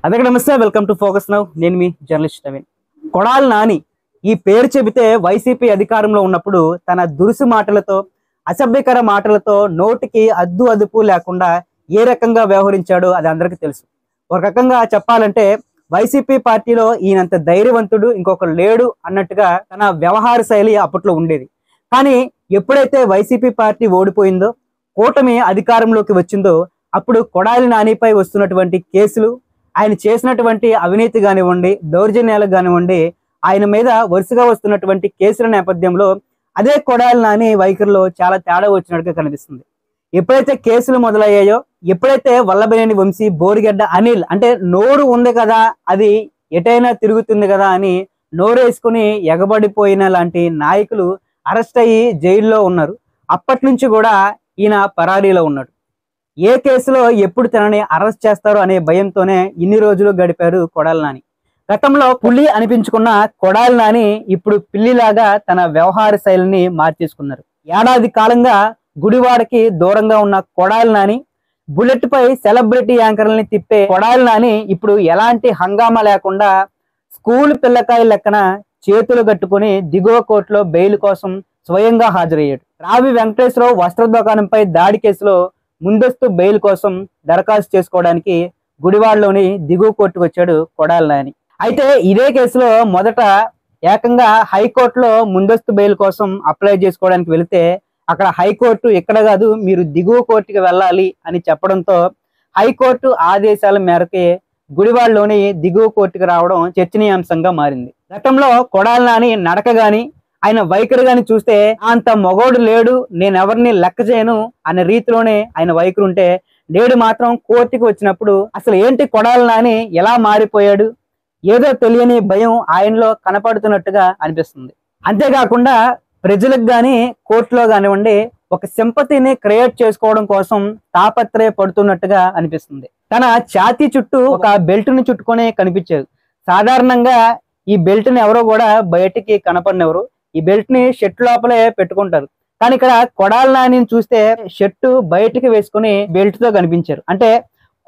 అందరికీ నమస్తే, welcome to focus now. నేను మీ జర్నలిస్ట్ నవీన్. కొడాలి నాని ఈ పేరు చెబితే వైసీపీ అధికారంలో ఉన్నప్పుడు తన దురుసు మాటలతో, అసభ్యకర మాటలతో నోటికి అద్దు అదుపు లేకుండా ఏ రకంగా వ్యవహరించాడో అది అందరికీ తెలుసు. ఒక రకంగా చెప్పాలంటే వైసీపీ పార్టీలో ఈయనంత ధైర్యవంతుడు ఇంకొకరు లేడు అన్నట్టుగా తన వ్యవహార శైలి అప్పట్లో ఉండేది. కానీ ఎప్పుడైతే వైసీపీ పార్టీ ఓడిపోయిందో, కూటమి అధికారంలోకి వచ్చిందో, అప్పుడు కొడాలి నానిపై వస్తున్నటువంటి కేసులు, ఆయన చేసినటువంటి అవినీతి కానివ్వండి, దౌర్జన్యాలకు కానివ్వండి, ఆయన మీద వరుసగా వస్తున్నటువంటి కేసుల నేపథ్యంలో అదే కొడాలి నాని వైఖరిలో చాలా తేడా వచ్చినట్టుగా కనిపిస్తుంది. ఎప్పుడైతే కేసులు మొదలయ్యాయో, ఎప్పుడైతే వల్లభనేని వంశీ, బోరిగడ్డ అనిల్ అంటే నోరు ఉంది కదా, అది ఎటైనా తిరుగుతుంది కదా అని నోరేసుకుని ఎగబడిపోయిన లాంటి నాయకులు అరెస్ట్ అయ్యి జైల్లో ఉన్నారు. అప్పటి నుంచి కూడా ఈయన పరారీలో ఉన్నాడు. ఏ కేసులో ఎప్పుడు తనని అరెస్ట్ చేస్తారో అనే భయంతోనే ఇన్ని రోజులు గడిపారు కొడాలి నాని. గతంలో పులి అనిపించుకున్న కొడాలి నాని ఇప్పుడు పిల్లిలాగా తన వ్యవహార శైలిని మార్చేసుకున్నారు. ఏడాది కాలంగా గుడివాడకి దూరంగా ఉన్న కొడాలి నాని, బుల్లెట్ పై సెలబ్రిటీ యాంకర్లని తిప్పే కొడాలి నాని ఇప్పుడు ఎలాంటి హంగామా లేకుండా స్కూల్ పిల్లకాయ లెక్కన చేతులు కట్టుకుని దిగువ కోర్టులో బెయిల్ కోసం స్వయంగా హాజరయ్యాడు. రావి వెంకటేశ్వరరావు వస్త్ర దుకాణంపై దాడి కేసులో ముందస్తు బెయిల్ కోసం దరఖాస్తు చేసుకోవడానికి గుడివాడలోని దిగువ కోర్టుకు వచ్చాడు కొడాలి నాని. అయితే ఇదే కేసులో మొదట ఏకంగా హైకోర్టులో ముందస్తు బెయిల్ కోసం అప్లై చేసుకోవడానికి వెళితే అక్కడ హైకోర్టు ఇక్కడ కాదు, మీరు దిగువ కోర్టుకి వెళ్ళాలి అని చెప్పడంతో హైకోర్టు ఆదేశాల మేరకు గుడివాడలోని దిగువ కోర్టుకు రావడం చర్చనీయాంశంగా మారింది. గతంలో కొడాలి నాని నడక గాని, ఆయన వైఖరి గాని చూస్తే అంత మొగోడు లేడు, నేనెవరిని లెక్క చేయను అనే రీతిలోనే ఆయన వైఖరి ఉంటే, నేడు మాత్రం కోర్టుకి వచ్చినప్పుడు అసలు ఏంటి కొడాలి నాని ఎలా మారిపోయాడు, ఏదో తెలియని భయం ఆయనలో కనపడుతున్నట్టుగా అనిపిస్తుంది. అంతేకాకుండా ప్రజలకు గాని కోర్టులో కానివ్వండి ఒక సింపతిని క్రియేట్ చేసుకోవడం కోసం తాపత్రయపడుతున్నట్టుగా అనిపిస్తుంది. తన ఛాతీ చుట్టూ ఒక బెల్ట్ ని చుట్టుకొని కనిపించారు. సాధారణంగా ఈ బెల్ట్ ని ఎవరో కూడా బయటికి కనపడినెవరు, ఈ బెల్ట్ ని షర్ట్ లోపలే పెట్టుకుంటారు. కానీ ఇక్కడ కొడాలి నానిని చూస్తే షర్టు బయటికి వేసుకుని బెల్ట్ తో కనిపించారు. అంటే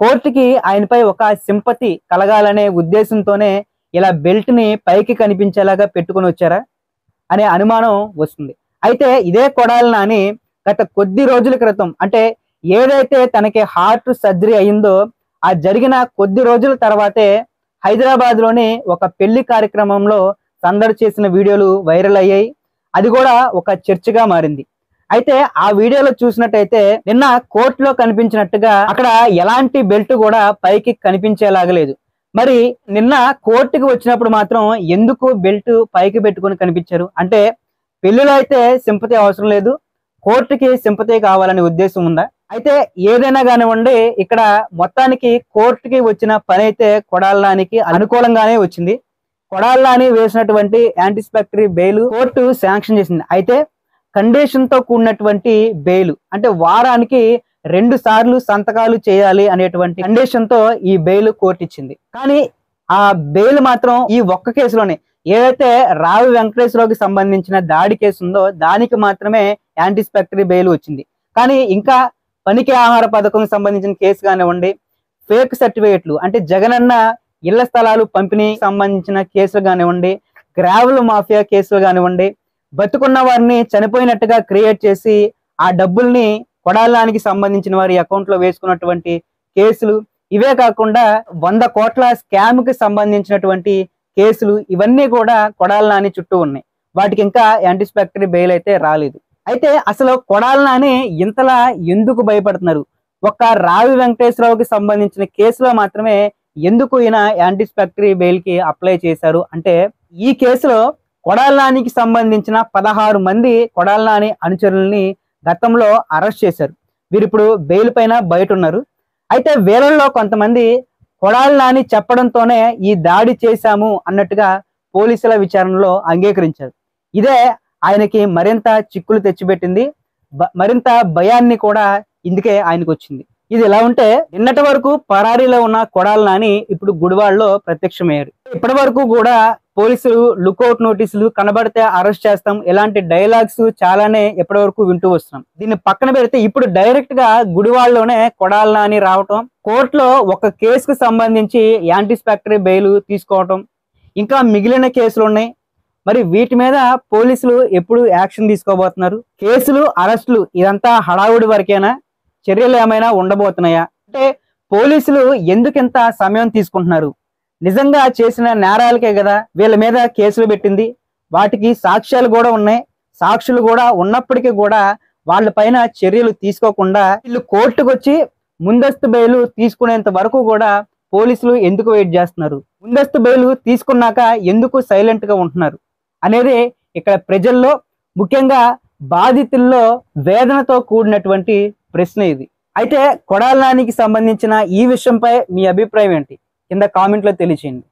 కోర్టుకి ఆయనపై ఒక సింపతి కలగాలనే ఉద్దేశంతోనే ఇలా బెల్ట్ ని పైకి కనిపించేలాగా పెట్టుకుని వచ్చారా అనే అనుమానం వస్తుంది. అయితే ఇదే కొడాలి నాని గత కొద్ది రోజుల క్రితం, అంటే ఏదైతే తనకి హార్ట్ సర్జరీ అయిందో ఆ జరిగిన కొద్ది రోజుల తర్వాతే హైదరాబాద్ లోని ఒక పెళ్లి కార్యక్రమంలో సందడి చేసిన వీడియోలు వైరల్ అయ్యాయి. అది కూడా ఒక చర్చగా మారింది. అయితే ఆ వీడియోలో చూసినట్టయితే నిన్న కోర్టులో కనిపించినట్టుగా అక్కడ ఎలాంటి బెల్ట్ కూడా పైకి కనిపించేలాగలేదు. మరి నిన్న కోర్టుకి వచ్చినప్పుడు మాత్రం ఎందుకు బెల్ట్ పైకి పెట్టుకుని కనిపించారు? అంటే పెళ్లిలో అయితే సింపతి అవసరం లేదు, కోర్టుకి సింపతి కావాలనే ఉద్దేశం ఉందా? అయితే ఏదైనా కానివ్వండి, ఇక్కడ మొత్తానికి కోర్టుకి వచ్చిన పని అయితే కొడాలి నానికి అనుకూలంగానే వచ్చింది. కొడాలి నాని వేసినటువంటి యాంటిసిపేటరీ బెయిల్ కోర్టు శాంక్షన్ చేసింది. అయితే కండిషన్ తో కూడినటువంటి బెయిల్, అంటే వారానికి 2 సార్లు సంతకాలు చేయాలి అనేటువంటి కండిషన్ తో ఈ బెయిల్ కోర్టు ఇచ్చింది. కానీ ఆ బెయిల్ మాత్రం ఈ ఒక్క కేసులోనే, ఏదైతే రావి వెంకటేశ్వరరావుకి సంబంధించిన దాడి కేసు ఉందో దానికి మాత్రమే యాంటిసిపేటరీ బెయిల్ వచ్చింది. కానీ ఇంకా పనికి ఆహార పథకం సంబంధించిన కేసు కానివ్వండి, ఫేక్ సర్టిఫికేట్లు అంటే జగనన్న ఇళ్ల స్థలాలు పంపిణీ సంబంధించిన కేసులు కానివ్వండి, గ్రావెల్ మాఫియా కేసులు కానివ్వండి, బతుకున్న వారిని చనిపోయినట్టుగా క్రియేట్ చేసి ఆ డబ్బుల్ని కొడాలి నానికి సంబంధించిన వారి అకౌంట్ లో వేసుకున్నటువంటి కేసులు, ఇవే కాకుండా 100 కోట్ల స్కామ్ కి సంబంధించినటువంటి కేసులు, ఇవన్నీ కూడా కొడాలి నాని చుట్టూ ఉన్నాయి. వాటికి ఇంకా యాంటిసిపేటరీ బెయిల్ అయితే రాలేదు. అయితే అసలు కొడాలి నాని ఇంతలా ఎందుకు భయపడుతున్నారు? ఒక్క రావి వెంకటేశ్వరరావుకి సంబంధించిన కేసులో మాత్రమే ఎందుకు ఈయన యాంటిసిపేటరీ బెయిల్ కి అప్లై చేశారు అంటే, ఈ కేసులో కొడాలి నానికి సంబంధించిన 16 మంది కొడాలి నాని అనుచరుల్ని గతంలో అరెస్ట్ చేశారు. వీరిప్పుడు బెయిల్ పైన బయట ఉన్నారు. అయితే వీళ్ళల్లో కొంతమంది కొడాలి నాని చెప్పడంతోనే ఈ దాడి చేశాము అన్నట్టుగా పోలీసుల విచారణలో అంగీకరించారు. ఇదే ఆయనకి మరింత చిక్కులు తెచ్చిపెట్టింది, మరింత భయాన్ని కూడా ఇందుకే ఆయనకు వచ్చింది. ఇది ఎలా ఉంటే, నిన్నటి వరకు పరారీలో ఉన్న కొడాలి నాని ఇప్పుడు గుడివాడలో ప్రత్యక్షమయ్యారు. ఇప్పటి వరకు కూడా పోలీసులు లుకౌట్ నోటీసులు, కనబడితే అరెస్ట్ చేస్తాం, ఇలాంటి డైలాగ్స్ చాలానే ఎప్పటి వరకు వింటూ వస్తున్నాం. దీన్ని పక్కన పెడితే ఇప్పుడు డైరెక్ట్ గా గుడివాడలోనే కొడాలి నాని రావటం, కోర్టులో ఒక కేసుకు సంబంధించి యాంటిసిపేటరీ బెయిల్ తీసుకోవటం, ఇంకా మిగిలిన కేసులు ఉన్నాయి. మరి వీటి మీద పోలీసులు ఎప్పుడు యాక్షన్ తీసుకోబోతున్నారు? కేసులు, అరెస్టులు ఇదంతా హడావుడి వరకేనా? చర్యలు ఏమైనా ఉండబోతున్నాయా? అంటే పోలీసులు ఎందుకింత సమయం తీసుకుంటున్నారు? నిజంగా చేసిన నేరాలకే కదా వీళ్ళ మీద కేసులు పెట్టింది. వాటికి సాక్ష్యాలు కూడా ఉన్నాయి. సాక్షులు కూడా ఉన్నప్పటికీ కూడా వాళ్ళ పైన చర్యలు తీసుకోకుండా వీళ్ళు కోర్టుకు వచ్చి ముందస్తు బెయిల్ తీసుకునేంత వరకు కూడా పోలీసులు ఎందుకు వెయిట్ చేస్తున్నారు? ముందస్తు బెయిల్ తీసుకున్నాక ఎందుకు సైలెంట్ గా ఉంటున్నారు అనేది ఇక్కడ ప్రజల్లో, ముఖ్యంగా బాధితుల్లో వేదనతో కూడినటువంటి ప్రశ్న ఇది. అయితే కొడాలి నానికి సంబంధించిన ఈ విషయంపై మీ అభిప్రాయం ఏంటి? కింద కామెంట్లో తెలియచేయండి.